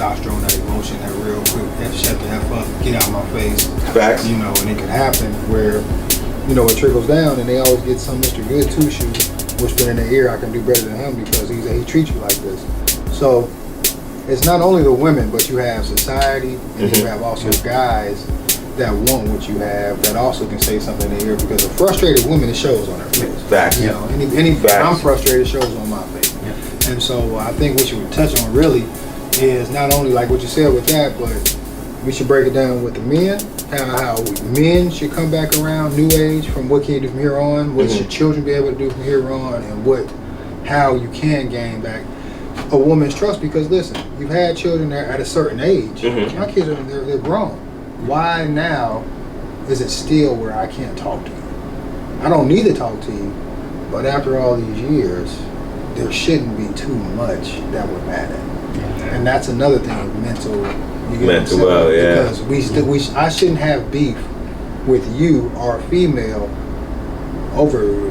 testosterone, that emotion, that real quick shut the F up, get out of my face. Facts. You know, and it can happen where, you know, it trickles down and they always get some Mr. Good to shoot, whisper in their ear, I can do better than him because he treats you like this. So it's not only the women, but you have society and you have also guys that want what you have that also can say something in the ear, because a frustrated woman, it shows on her face. Facts. You know, any I'm frustrated, it shows on my face. Yeah. And so I think what you would touch on really is not only like what you said with that, but we should break it down with the men, how men should come back around, new age, from what can you do from here on, what should children be able to do from here on, and how you can gain back a woman's trust. Because listen, you've had children that at a certain age. My kids they're grown. Why now is it still where I can't talk to you? I don't need to talk to you, but after all these years, there shouldn't be too much that we're mad at. And that's another thing, mental. You get Mental well, yeah. Because I shouldn't have beef with you or a female over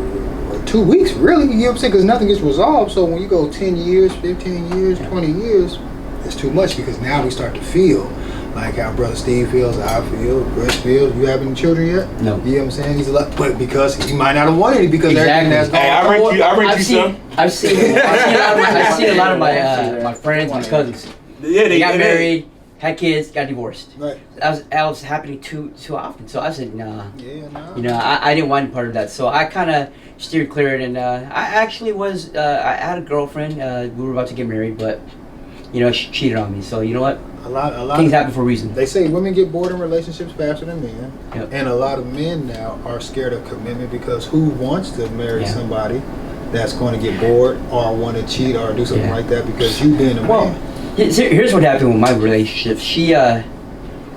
2 weeks, really. You know what I'm saying? Because nothing gets resolved. So when you go 10 years, 15 years, 20 years, it's too much, because now we start to feel like how Brother Steve feels, I feel, Chris feels. You have any children yet? No. You know what I'm saying? He's a lot, but because he might not have wanted it because everything that's going on. I bring you some. I've seen a lot of my friends, my cousins. Yeah, they got married, had kids, got divorced. Right. That was happening too often. So I said, nah. Yeah, nah. You know, I didn't want any part of that. So I kind of steered clear. And I actually was, I had a girlfriend. We were about to get married, but, you know, she cheated on me. So you know what? A lot things happen for a reason. They say women get bored in relationships faster than men. Yep. And a lot of men now are scared of commitment, because who wants to marry somebody that's going to get bored or want to cheat or do something like that, because you being a man. Here's what happened with my relationship.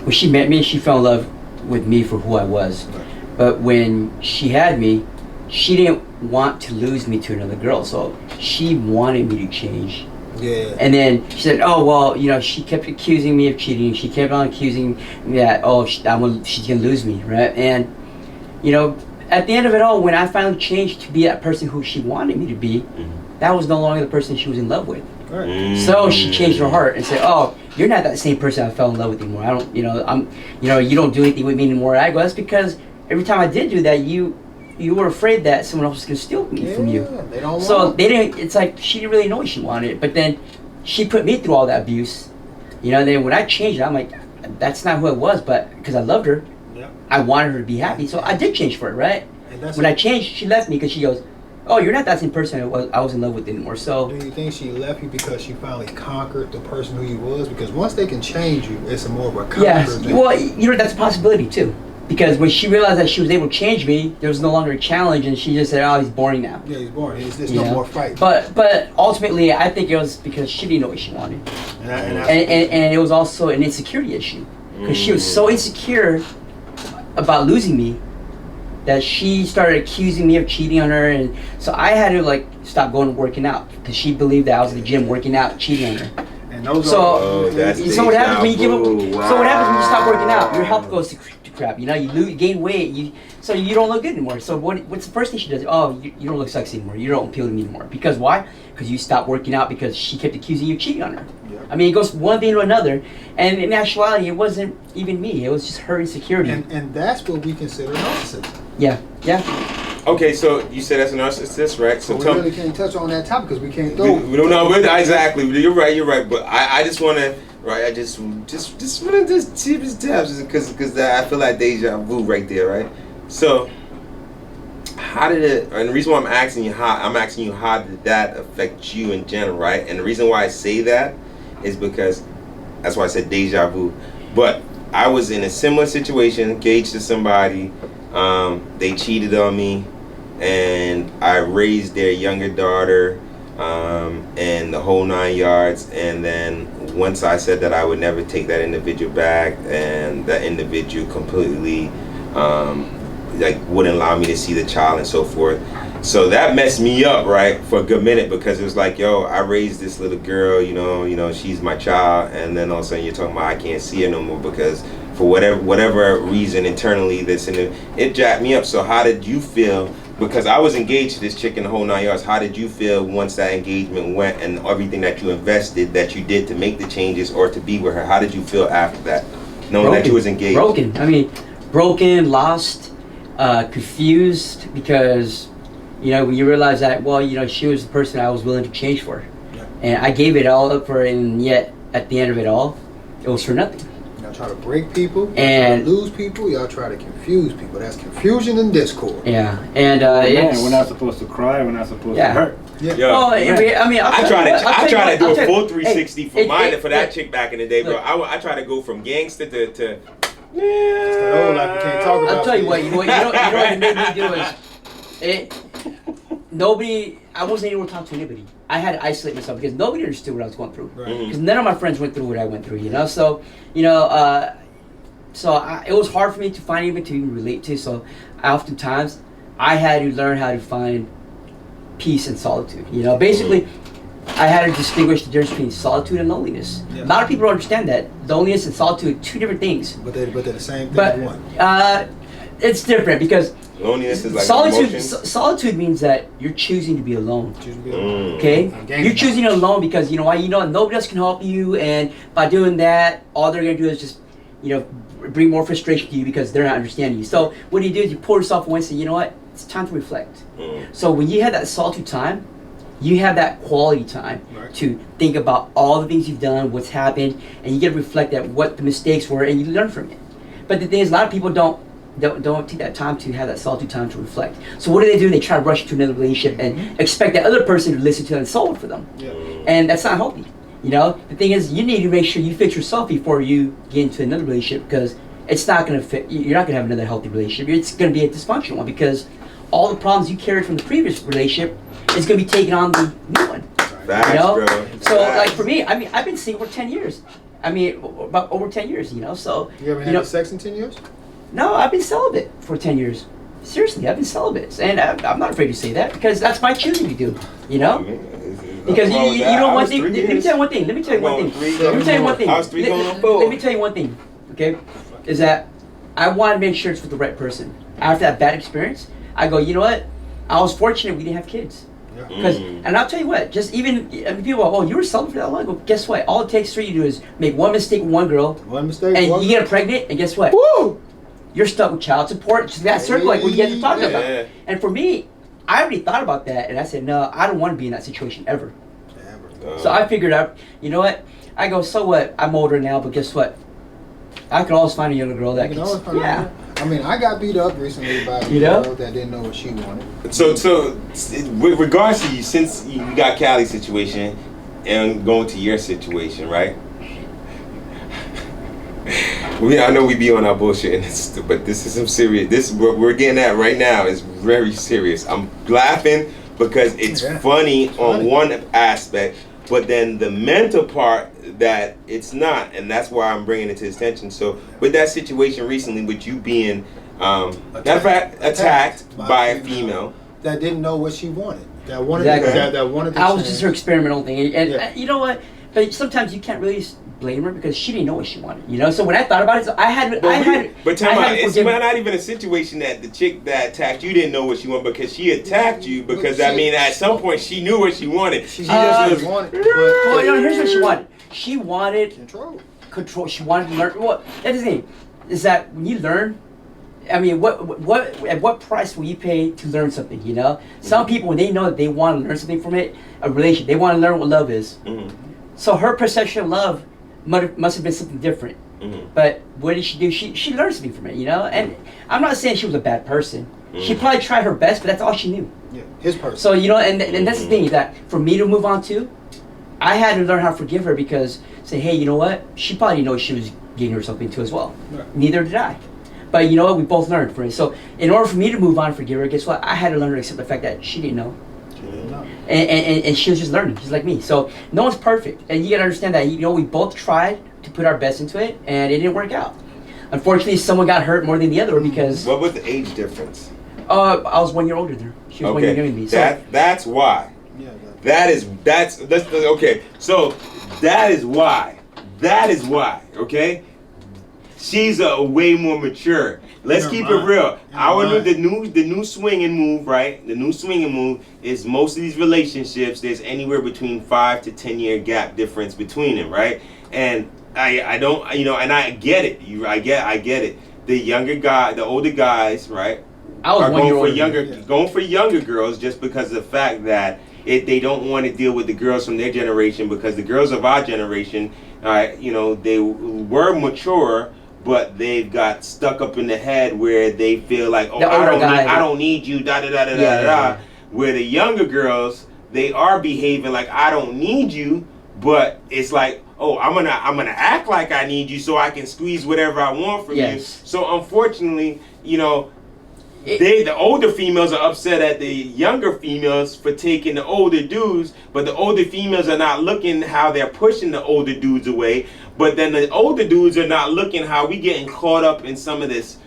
When she met me, she fell in love with me for who I was. Right. But when she had me, she didn't want to lose me to another girl. So she wanted me to change. Yeah. And then she said, oh, well, you know, she kept accusing me of cheating. She kept on accusing me that, oh, she's going to lose me, right? And, you know, at the end of it all, when I finally changed to be that person who she wanted me to be, that was no longer the person she was in love with. Right. So she changed her heart and said, "Oh, you're not that same person I fell in love with anymore. You don't do anything with me anymore." I go, "That's because every time I did do that, you were afraid that someone else was gonna steal me from you." They don't So want they didn't. It's like she didn't really know what she wanted. But then she put me through all that abuse. You know. And then when I changed, I'm like, "That's not who I was." But because I loved her, I wanted her to be happy. So I did change for her, right? When I changed, she left me because she goes, "Oh, you're not that same person I was in love with anymore." So do you think she left you because she finally conquered the person who you was? Because once they can change you, it's a more of a conquer thing. Well, you know, that's a possibility too. Because when she realized that she was able to change me, there was no longer a challenge, and she just said, "Oh, he's boring now." Yeah, he's boring. There's no more fight. But ultimately, I think it was because she didn't know what she wanted, and it was also an insecurity issue, because she was so insecure about losing me that she started accusing me of cheating on her, and so I had to like stop going working out, because she believed that I was in the gym working out, cheating on her. And those so what happens when you give up? Wow. So what happens when you stop working out? Your health goes to crap. You know, you gain weight. So you don't look good anymore. So what's the first thing she does? Oh, you don't look sexy anymore. You don't appeal to me anymore. Because why? Because you stopped working out, because she kept accusing you of cheating on her. Yeah. I mean, it goes one thing to another, and in actuality, it wasn't even me. It was just her insecurity. And that's what we consider narcissism. Yeah. Okay, so you said that's a narcissist, right? So we really can't touch on that topic because we can't go. We don't know exactly. You're right. But I just want to, right? I just want to just tip his tabs, because I feel like deja vu right there, right? So how did it? And the reason why I'm asking you how did that affect you in general, right? And the reason why I say that is because that's why I said deja vu. But I was in a similar situation, engaged to somebody. They cheated on me, and I raised their younger daughter, and the whole 9 yards. And then once I said that I would never take that individual back, and that individual completely wouldn't allow me to see the child and so forth. So that messed me up, right, for a good minute, because it was like, yo, I raised this little girl, you know, she's my child, and then all of a sudden you're talking about I can't see her no more because for whatever reason internally it jacked me up. So how did you feel because I was engaged to this chick in the whole 9 yards. How did you feel once that engagement went and everything that you invested, that you did to make the changes or to be with her? How did you feel after that, knowing that you was engaged? Broken. I mean, broken, lost, confused, because when you realize that, well, she was the person I was willing to change for, and I gave it all up for her, and yet at the end of it all, it was for nothing. Y'all try to break people, and lose people. Y'all try to confuse people. That's confusion and discord. Yeah, and we're not supposed to cry. We're not supposed to hurt. Yeah. Well, I mean, I try to do a full 360 for that chick chick back in the day, bro. I try to go from gangster to It's that old life we can't talk about. I'll tell you what. You know what it made me do is I wasn't able to talk to anybody. I had to isolate myself because nobody understood what I was going through. Because none of my friends went through what I went through, So, it was hard for me to find anybody to even relate to. So, oftentimes, I had to learn how to find peace and solitude. Basically, I had to distinguish the difference between solitude and loneliness. Yeah. A lot of people don't understand that loneliness and solitude are two different things. But they're the same thing. But it's different because loneliness is like solitude. Solitude means that you're choosing to be alone. Okay, you're choosing alone because you know why? Nobody else can help you, and by doing that, all they're gonna do is just bring more frustration to you because they're not understanding you. So what do? You pull yourself away and say, you know what? It's time to reflect. So when you have that solitude time, you have that quality time to think about all the things you've done, what's happened, and you get to reflect at what the mistakes were, and you learn from it. But the thing is, a lot of people don't take that time to have that solitude time to reflect. So what do? They try to rush into another relationship and expect that other person to listen to them and solve it for them. Yeah. And that's not healthy. The thing is, you need to make sure you fix yourself before you get into another relationship because it's not going to fit. You're not going to have another healthy relationship. It's going to be a dysfunctional one because all the problems you carried from the previous relationship is going to be taken on the new one. Facts, bro. So, like for me, I mean, I've been single for 10 years. I mean, about over 10 years, So you ever had sex in 10 years? No, I've been celibate for 10 years. Seriously, I've been celibate, and I'm not afraid to say that because that's my choosing to do. Because you know one thing. Let me tell you one thing. Let me tell you one thing. I was 3 going on 4. Let me tell you one thing. Okay, is that I want to make sure it's with the right person. After that bad experience, I go. You know what? I was fortunate we didn't have kids. Because, and I'll tell you what, just even people go, you were celibate for that long. Well, guess what? All it takes for you to do is make one mistake with one girl, and you get pregnant, and guess what? Woo! You're stuck with child support. Just that circle, like what you guys are talking about. And for me, I already thought about that, and I said, no, I don't want to be in that situation ever. So I figured out, you know what? I go, so what? I'm older now, but guess what? I can always find a younger girl that can. Yeah. I mean, I got beat up recently by a girl that didn't know what she wanted. So with regards to you, since you got Callie's situation and going to your situation, right? I know we be on our bullshit, but this is some serious. This what we're getting at right now is very serious. I'm laughing because it's funny on one aspect, but then the mental part that it's not, and that's why I'm bringing it to his attention. So with that situation recently, with you being attacked by a female that didn't know what she wanted, that wanted that wanted. I was just her experimental thing, and you know what? But sometimes you can't really blame her because she didn't know what she wanted, So when I thought about it, so I had. But tell me, it's not even a situation that the chick that attacked you didn't know what she wanted because she attacked you because at some point she knew what she wanted. She just wanted. Here's what she wanted. She wanted control. She wanted to learn. Well, that's the thing, is that when you learn, I mean, at what price will you pay to learn something? Some people, when they know that they want to learn something from it, a relationship, they want to learn what love is. So her perception of love must have been something different. But what did she do? She learned something from it, And I'm not saying she was a bad person. She probably tried her best, but that's all she knew. Yeah, his person. So and that's the thing, is that for me to move on to, I had to learn how to forgive her because say, hey, you know what? She probably didn't know she was getting herself into as well. Right. Neither did I. But you know what? We both learned from it. So in order for me to move on and forgive her, guess what? I had to learn to accept the fact that she didn't know. And she was just learning, just like me. So no one's perfect, and you gotta understand that. We both tried to put our best into it, and it didn't work out. Unfortunately, someone got hurt more than the other because. What was the age difference? I was 1 year older than her. She was 1 year younger than me. So that's why. Yeah. That's okay. So that is why. Okay. she's way more mature. Let's keep it real. The new swinging move, right? The new swinging move is most of these relationships. There's anywhere between 5 to 10 year gap difference between them, right? And I don't, and I get it. I get it. The older guys, right? Are going for younger girls just because of the fact that they don't want to deal with the girls from their generation, because the girls of our generation, they were mature, but they've got stuck up in the head where they feel like, oh, I don't need you, da da da da da da. Where the younger girls, they are behaving like I don't need you, but it's like, oh, I'm gonna act like I need you so I can squeeze whatever I want from you. So unfortunately, the older females are upset at the younger females for taking the older dudes, but the older females are not looking how they're pushing the older dudes away. But then the older dudes are not looking how we getting caught up in some of this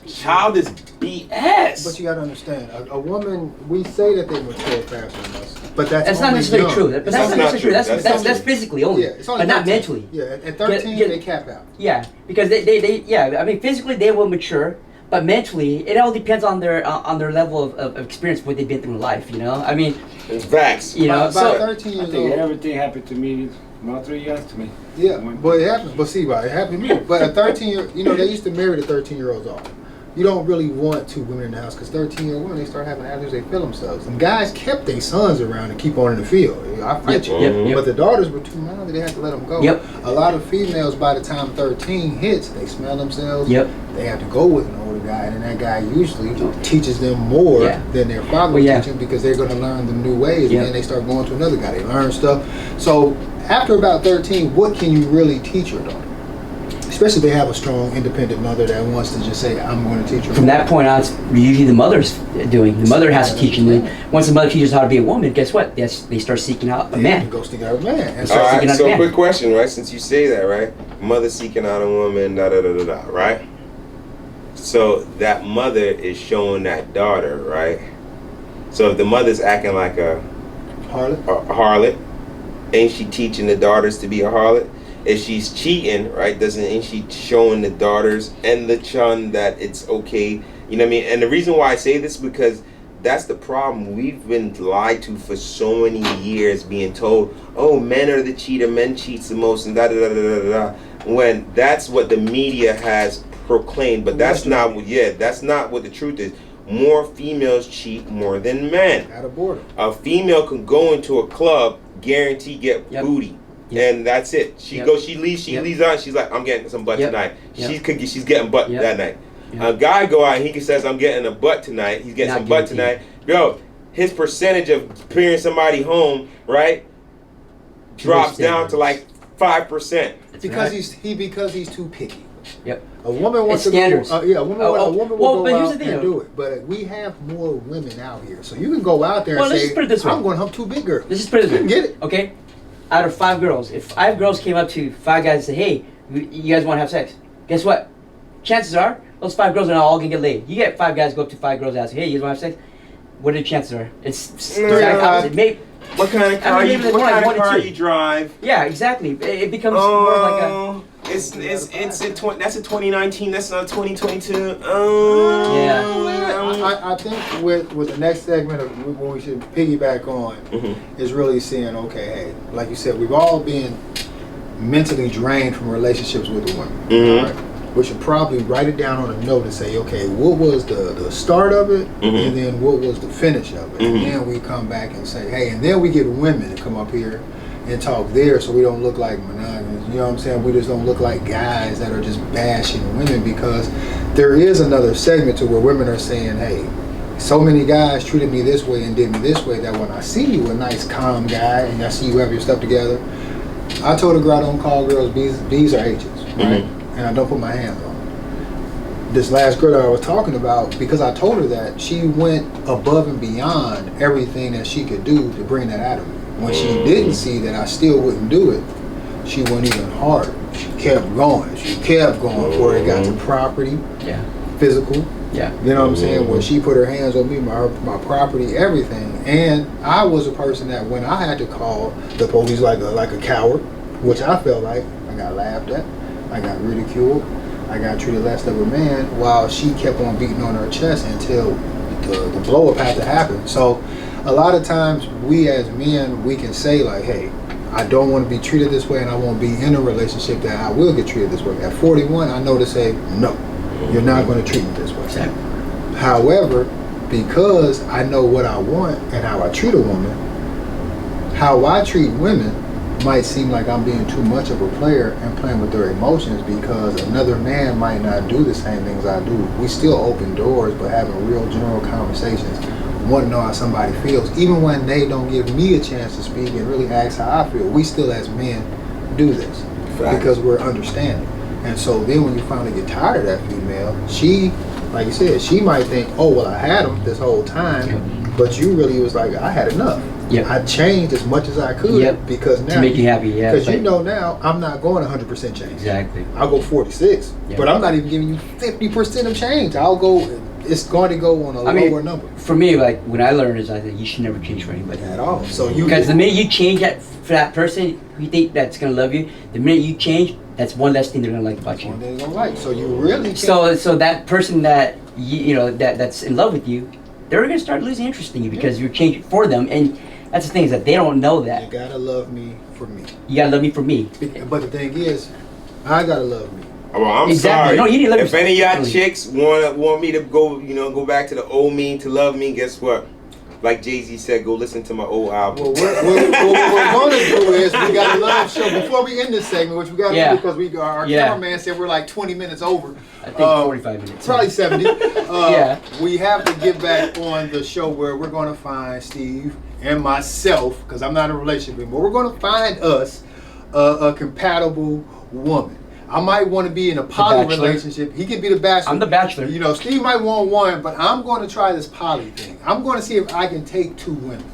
childish BS. But you gotta understand, a woman, we say that they mature faster than us, but that's not necessarily true. But that's not necessarily true. That's physically only, it's only but not mentally. Yeah, at 13 they cap out. Yeah, because I mean, physically they will mature. But mentally, it all depends on their level of experience, what they've been through in life. I mean, it's facts. By 13 years I think old, everything happened to me about 3 years to me. Yeah, but it happened. But see, it happened to me. But a 13-year, they used to marry the 13-year-olds off. You don't really want 2 women in the house because 13-year women, they start having attitudes, they feel themselves. And guys kept their sons around to keep on in the field. I fight you. But the daughters were too young, they had to let them go. A lot of females, by the time 13 hits, they smell themselves. They have to go with an older guy, and that guy usually teaches them more than their father would teach them, because they're going to learn the new ways, and then they start going to another guy. They learn stuff. So after about 13, what can you really teach your daughter? Especially if they have a strong, independent mother that wants to just say, I'm going to teach her. From that point on, it's usually the mother's doing. The mother has to teach them. Once the mother teaches how to be a woman, guess what? They start seeking out a man. Go seek out a man. And start seeking out a man. So quick question, right? Since you say that, right? Mother seeking out a woman, da da da da da, right? So that mother is showing that daughter, right? So if the mother's acting like a harlot, ain't she teaching the daughters to be a harlot? If she's cheating, right, ain't she showing the daughters and the chun that it's okay? You know what I mean? And the reason why I say this is because that's the problem. We've been lied to for so many years, being told, oh, men are the cheater, men cheats the most, and da da da da da da. When that's what the media has proclaimed, but that's not what the truth is. More females cheat more than men. Out of boredom. A female can go into a club, guarantee get booty. And that's it. She leaves on. She's like, I'm getting some butt tonight. She's getting butt that night. A guy go out and he says, I'm getting a butt tonight. He's getting some butt tonight. Yo, his percentage of bringing somebody home, right, drops down to like 5%. Because he's too picky. A woman wants to standards. Go. A woman will go out and do it. But we have more women out here, so you can go out there and say, I'm going to hump 2 big girls. Let's just put it this way. Get it? Okay. Out of 5 girls, if 5 girls came up to 5 guys and said, hey, you guys want to have sex? Guess what? Chances are, those 5 girls are not all going to get laid. You get 5 guys go up to 5 girls and ask, hey, you guys want to have sex? What are the chances are? It's exact opposite. Maybe, what kind of car you drive? Yeah, exactly. It becomes more like a... That's a 2019. That's not 2022. I think with the next segment of what we should piggyback on is really seeing, okay, hey, like you said, we've all been mentally drained from relationships with a woman. Right? We should probably write it down on a note and say, okay, what was the start of it, and then what was the finish of it, and then we come back and say, hey, and then we get women to come up here and talk there, so we don't look like monogamous. You know what I'm saying? We just don't look like guys that are just bashing women, because there is another segment to where women are saying, hey, so many guys treated me this way and did me this way that when I see you, a nice calm guy, and I see you have your stuff together, I told a girl I don't call girls B's or H's, right? And I don't put my hands on them. This last girl that I was talking about, because I told her that, she went above and beyond everything that she could do to bring that out of me. When she didn't see that I still wouldn't do it, she went even harder. She kept going. She kept going before it got to property, physical. You know what I'm saying? When she put her hands on me, my property, everything. And I was a person that when I had to call the police like a coward, which I felt like I got laughed at, I got ridiculed. I got treated less of a man, while she kept on beating on her chest until the blow up had to happen. So a lot of times we as men, we can say like, hey, I don't want to be treated this way, and I won't be in a relationship that I will get treated this way. At 41, I know to say, no, you're not going to treat me this way. Exactly. However, because I know what I want and how I treat a woman, how I treat women might seem like I'm being too much of a player and playing with their emotions, because another man might not do the same things I do. We still open doors, but having real general conversations, want to know how somebody feels, even when they don't give me a chance to speak and really ask how I feel. We still as men do this because we're understanding. And so then when you finally get tired of that female, she, like you said, she might think, oh, well, I had him this whole time, but you really was like, I had enough. Yep. I changed as much as I could because now, to make you happy, because you know now I'm not going 100% change. Exactly. I'll go 46, but I'm not even giving you 50% of change. I'll go. It's going to go on a lower number. For me, like when I learned is I think you should never change for anybody At all. So you, because the minute you change that for that person who you think that's gonna love you, the minute you change, that's one less thing they're gonna like about you. one they're gonna like. So you really can't. So that person that you know that's in love with you, they're gonna start losing interest in you because you're changing for them, and that's the thing is that they don't know that. You gotta love me for me. You gotta love me for me. But the thing is, I gotta love me. Well, I'm Exactly. sorry. No, you need to love if any of y'all yourself. chicks want me to go back to the old me to love me, guess what? Like Jay-Z said, go listen to my old album. Well, what we're going to do is we got a live show before we end this segment, which we got to do because our cameraman said we're like 20 minutes over. I think 45 minutes. Probably 70. We have to get back on the show where we're going to find Steve and myself, because I'm not in a relationship anymore. We're going to find us a compatible woman. I might want to be in a poly relationship. He can be the bachelor. I'm the bachelor. You know, Steve might want one, but I'm going to try this poly thing. I'm going to see if I can take 2 women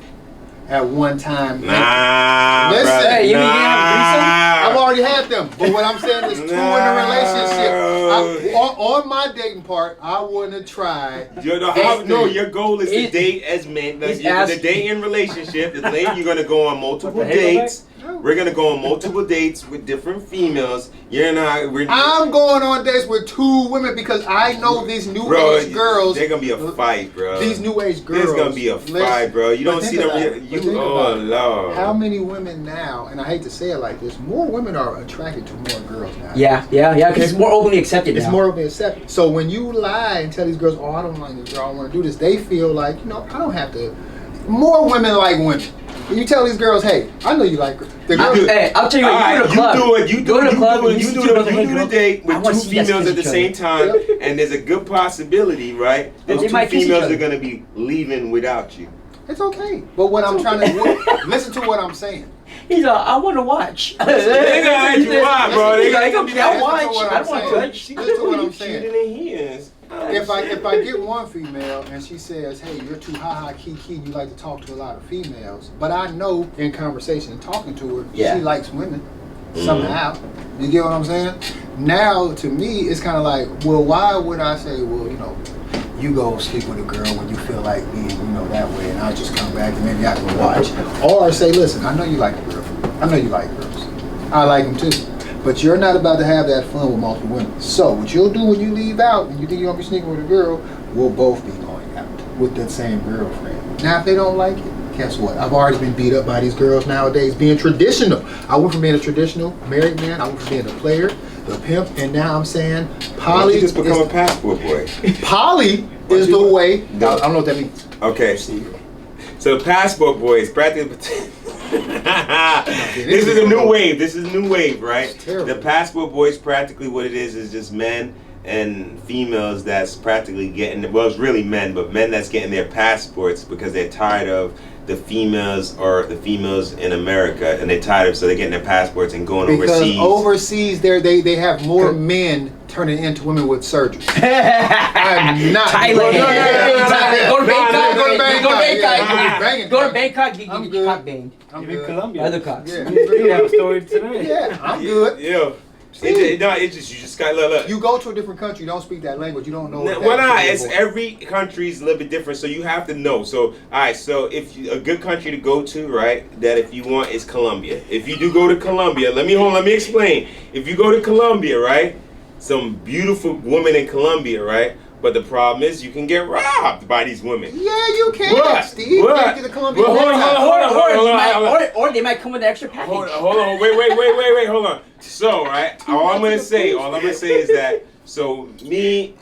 at one time. Nah, listen, brother, hey, you mean you have I've already had them, but what I'm saying is 2 in a relationship. On my dating part, I wouldn't have tried. Your goal is to date as men. The dating relationship. You're going to go on multiple dates. We're gonna go on multiple dates with different females. I'm going on dates with 2 women because I know these new age girls. They're gonna be a fight, bro. These new age girls. There's gonna be a fight, bro. You don't see them. Oh Lord. How many women now? And I hate to say it like this. More women are attracted to more girls now. Yeah. Because it's more openly accepted. It's more openly accepted. So when you lie and tell these girls, "Oh, I don't like this girl. I don't want to do this," they feel like, I don't have to. More women like women. When you tell these girls, hey, I know you like her. Hey, I'll tell you what, you go to the club. You do the date with 2 females at the same time, and there's a good possibility, right? Those 2 females are going to be leaving without you. It's okay. But what I'm trying to listen to what I'm saying. He's like, I want to watch. They're going to let you watch, bro. They're going to watch. I don't want to touch. Listen to what I'm saying. If I get one female and she says, hey, you're too ha-ha kiki, you like to talk to a lot of females, but I know in conversation and talking to her, she likes women somehow. You get what I'm saying? Now, to me, it's kind of like, well, why would I say, well, you go sleep with a girl when you feel like being, that way, and I'll just come back and maybe I can watch. Or say, listen, I know you like the girl. I know you like girls. I like them too. But you're not about to have that fun with multiple women. So what you'll do when you leave out and you think you're going to be sneaking with a girl, we'll both be going out with that same girlfriend. Now, if they don't like it, guess what? I've already been beat up by these girls nowadays being traditional. I went from being a traditional married man, I went from being a player, the pimp, and now I'm saying poly. You just become a passport boy. Poly is the way. I don't know what that means. Okay. So the passport boy is practically. This is a new wave. This is a new wave, right? The passport boy is practically what it is just men and females that's practically getting, well, it's really men, but men that's getting their passports because they're tired of the females in America, and they're tired of, so they're getting their passports and going overseas. Because overseas, they have more men turning into women with surgery. I'm not. Thailand. Go to Bangkok. Go to Bangkok. You get your cock banged. I'm in Colombia. Other cocks. Yeah. You have a story today. Yeah, I'm good. Yeah. It's just you just got look. You go to a different country, you don't speak that language, you don't know. It's every country's a little bit different, so you have to know. So all right, so if a good country to go to, right? That if you want is Colombia. If you do go to Colombia, let me explain. If you go to Colombia, right? some beautiful women in Colombia, right? But the problem is you can get robbed by these women. Yeah, you can. What? Steve, What? get to the Colombian. Well, hold on. Or they might come with an extra package. Hold on. Wait. Hold on. So, right, all I'm gonna say is that. So me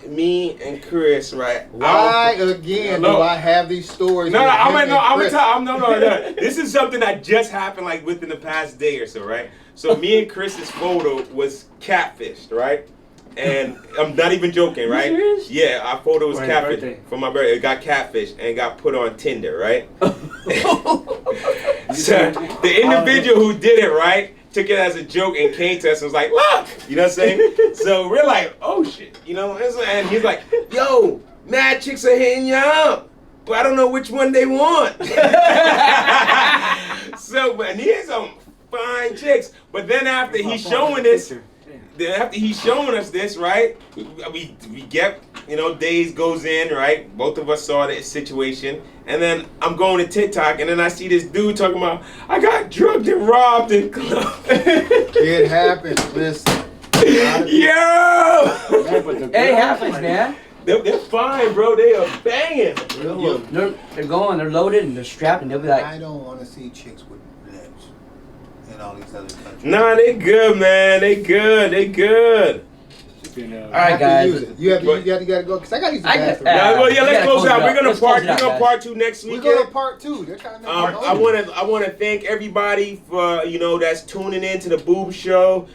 and Chris, right? Why again do I have these stories? No, I'm gonna tell. No. This is something that just happened like within the past day or so, right? So me and Chris's photo was catfished, right? And I'm not even joking, right? You serious? Yeah, our photo was For his catfished birthday. for my birthday. It got catfished and got put on Tinder, right? So the individual who did it, right, took it as a joke and came to us and was like, look, you know what I'm saying? So we're like, oh shit, you know? And he's like, yo, mad chicks are hitting you up, but I don't know which one they want. So, but he has some fine chicks. But then after he's showing this, right, we get, you know, days goes in, right? Both of us saw the situation. And then I'm going to TikTok, and then I see this dude talking about, I got drugged and robbed in club. It happens. Listen. Yo! It happens, man. They're fine, bro. They are banging. They're going, they're loaded, and they're strapped, and they'll be like, I don't want to see chicks with lips in all these other countries. Nah, they good, man. They good. all right, guys. You gotta go because I gotta use the bathroom. Let's close it out. We're gonna Let's close it out, guys. part 2 next We week. go to part 2. They're kind of I want to thank everybody for that's tuning in to the B.O.O.B.S show.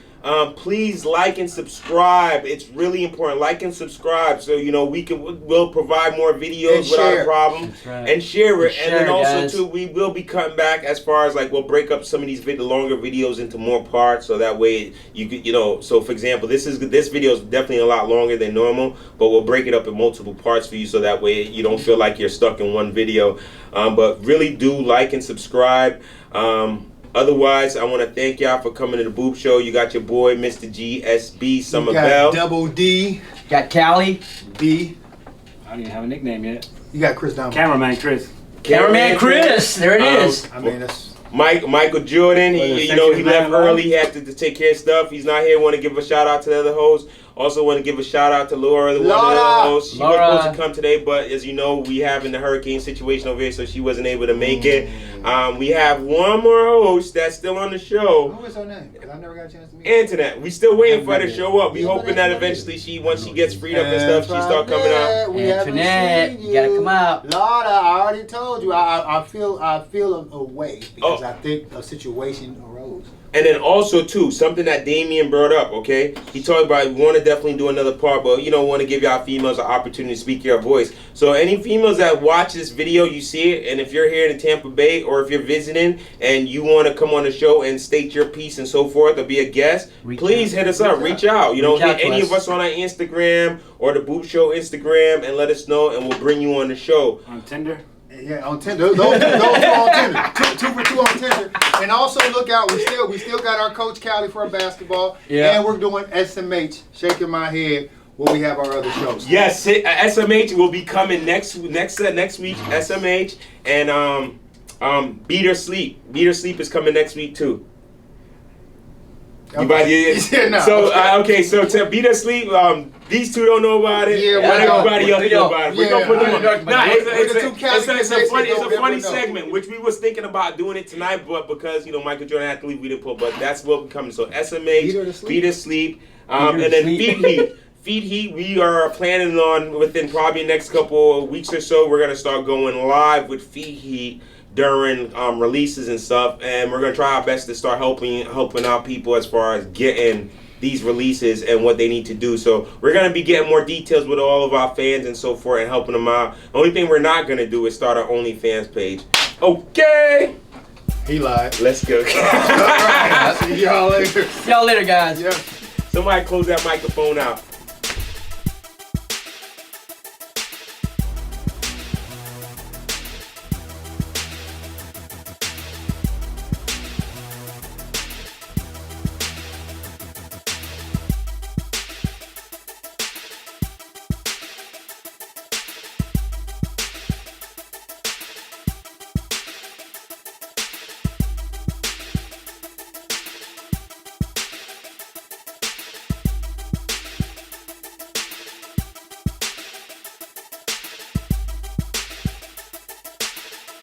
Please like and subscribe. It's really important. Like and subscribe so we'll provide more videos without a problem. That's right. And share it. And then also guys. too, we will be cutting back as far as like we'll break up some of these longer videos into more parts so that way you could so for example this video is definitely a lot longer than normal, but we'll break it up in multiple parts for you so that way you don't feel like you're stuck in one video. But really do like and subscribe. Otherwise, I want to thank y'all for coming to the B.O.O.B.S show. You got your boy, Mr. GSB Summer you got Bell. Double D. Got Callie. B. I don't even have a nickname yet. You got Chris Down. Cameraman Chris. Cameraman Chris. There it is. I mean, that's... Michael Jordan, he left early. He had to take care of stuff. He's not here. Want to give a shout out to the other hosts. Also want to give a shout out to Laura, one of the other hosts. She was supposed to come today, but as you know, we having the hurricane situation over here, so she wasn't able to make it. We have one more host that's still on the show. Who is her name? Because I never got a chance to meet Antoinette. We still waiting for her to show up. We hoping that eventually once she gets freed up and stuff, she start coming out. Antoinette, you gotta come out. Lada, I already told you. I feel a way because I think a situation arose. And then also too, something that Damien brought up, okay? He talked about we want to definitely do another part, but want to give y'all females an opportunity to speak your voice. So any females that watch this video, you see it, and if you're here in Tampa Bay or if you're visiting and you want to come on the show and state your piece and so forth or be a guest, please hit us up. Reach out. Hit any of us on our Instagram or the B.O.O.B.S show Instagram and let us know, and we'll bring you on the show. On Tinder? Yeah, on Tinder. Those two on Tinder. Two for two on Tinder. And also look out, we still got our coach Callie for our basketball. Yeah. And we're doing SMH, shaking my head, where we have our other shows. Yes, SMH will be coming next week. SMH and Beat or Sleep. Beat or Sleep is coming next week too. Yeah, no. So so to Beat or Sleep, these two don't know about it. Yeah, but everybody else we know don't. about it. We're gonna put them on. Nah, it's a funny know. segment, which we was thinking about doing it tonight, but because Michael Jordan had to leave, we didn't put. But that's what we're coming. So SMH, Beat or Sleep, and then Feed Heat. Feed Heat, we are planning on within probably next couple of weeks or so. We're gonna start going live with Feed Heat during releases and stuff, and we're gonna try our best to start helping out people as far as getting these releases and what they need to do. So we're gonna be getting more details with all of our fans and so forth and helping them out. The only thing we're not gonna do is start our OnlyFans page. Okay. He lied. Let's go. All right. See y'all later. See y'all later, guys. Yeah. Somebody close that microphone out.